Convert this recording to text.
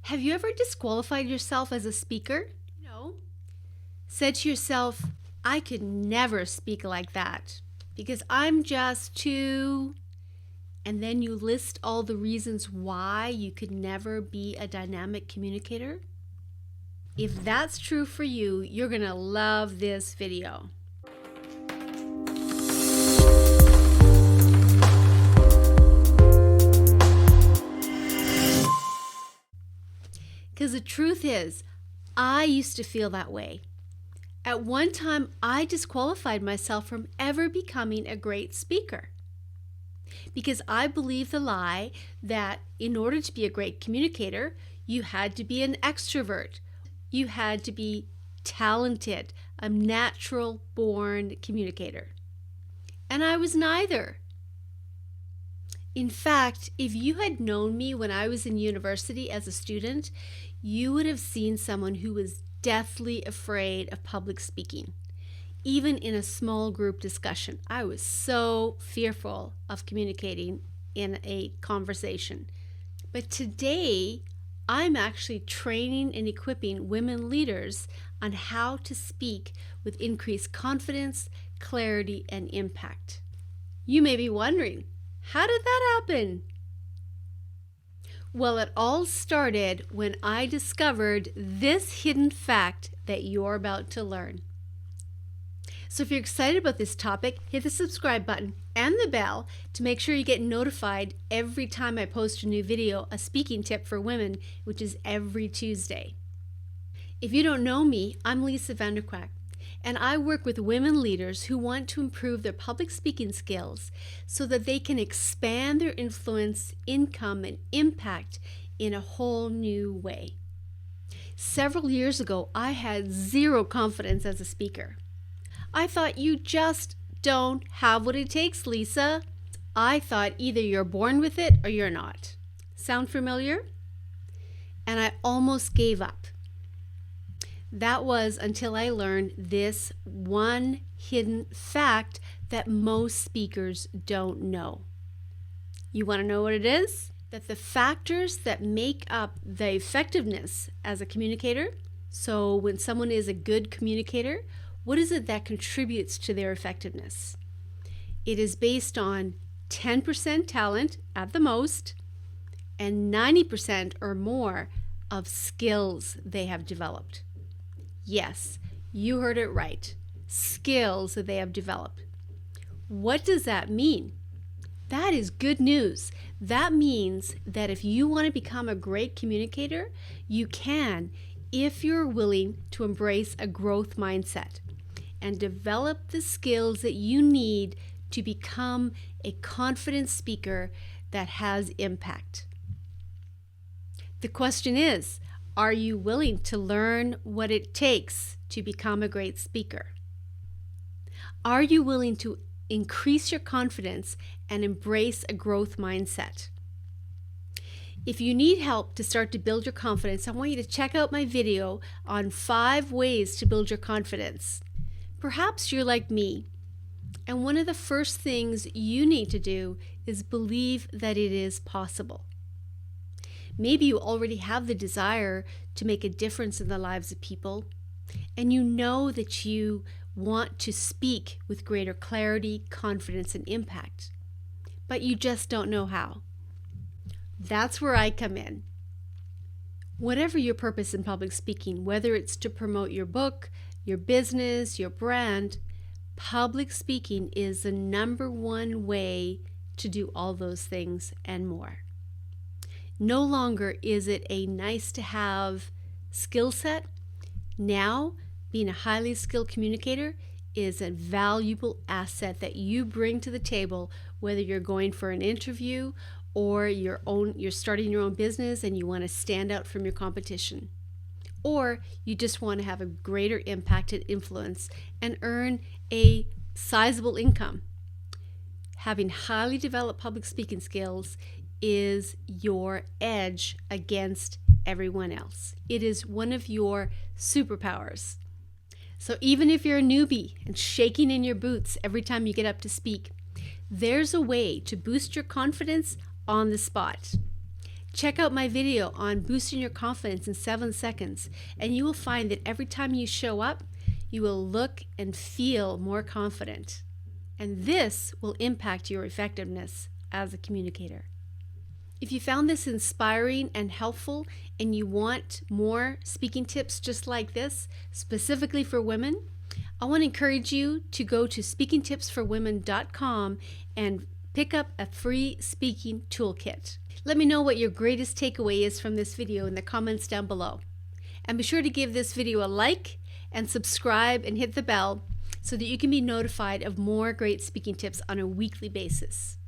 Have you ever disqualified yourself as a speaker? Said to yourself, I could never speak like that because I'm just too... And then you list all the reasons why you could never be a dynamic communicator? If that's true for you, you're going to love this video. Because the truth is, I used to feel that way. At one time, I disqualified myself from ever becoming a great speaker because I believed the lie that in order to be a great communicator, you had to be an extrovert. You had to be talented, a natural-born communicator. And I was neither. In fact, if you had known me when I was in university as a student, you would have seen someone who was deathly afraid of public speaking. Even in a small group discussion, I was so fearful of communicating in a conversation. But today, I'm actually training and equipping women leaders on how to speak with increased confidence, clarity, and impact. You may be wondering, how did that happen? Well, it all started when I discovered this hidden fact that you're about to learn. So if you're excited about this topic, hit the subscribe button and the bell to make sure you get notified every time I post a new video, a speaking tip for women, which is every Tuesday. If you don't know me, I'm Lisa Vanderkwaak, and I work with women leaders who want to improve their public speaking skills so that they can expand their influence, income, and impact in a whole new way. Several years ago, I had zero confidence as a speaker. I thought, you just don't have what it takes, Lisa. I thought either you're born with it or you're not. Sound familiar? And I almost gave up. That was until I learned this one hidden fact that most speakers don't know. You want to know what it is? That the factors that make up the effectiveness as a communicator, so when someone is a good communicator, what is it that contributes to their effectiveness? It is based on 10% talent at the most and 90% or more of skills they have developed. Yes, you heard it right. Skills that they have developed. What does that mean? That is good news. That means that if you want to become a great communicator, you can if you're willing to embrace a growth mindset and develop the skills that you need to become a confident speaker that has impact. The question is, are you willing to learn what it takes to become a great speaker? Are you willing to increase your confidence and embrace a growth mindset? If you need help to start to build your confidence, I want you to check out my video on 5 ways to build your confidence. Perhaps you're like me, and one of the first things you need to do is believe that it is possible. Maybe you already have the desire to make a difference in the lives of people, and you know that you want to speak with greater clarity, confidence, and impact, but you just don't know how. That's where I come in. Whatever your purpose in public speaking, whether it's to promote your book, your business, your brand, public speaking is the #1 way to do all those things and more. No longer is it a nice to have skill set. Now, being a highly skilled communicator is a valuable asset that you bring to the table, whether you're going for an interview or you're starting your own business and you want to stand out from your competition. Or you just want to have a greater impact and influence and earn a sizable income. Having highly developed public speaking skills is your edge against everyone else. It is one of your superpowers. So even if you're a newbie and shaking in your boots every time you get up to speak, there's a way to boost your confidence on the spot. Check out my video on boosting your confidence in 7 seconds, and you will find that every time you show up, you will look and feel more confident. And this will impact your effectiveness as a communicator. If you found this inspiring and helpful and you want more speaking tips just like this, specifically for women, I want to encourage you to go to speakingtipsforwomen.com and pick up a free speaking toolkit. Let me know what your greatest takeaway is from this video in the comments down below. And be sure to give this video a like and subscribe and hit the bell so that you can be notified of more great speaking tips on a weekly basis.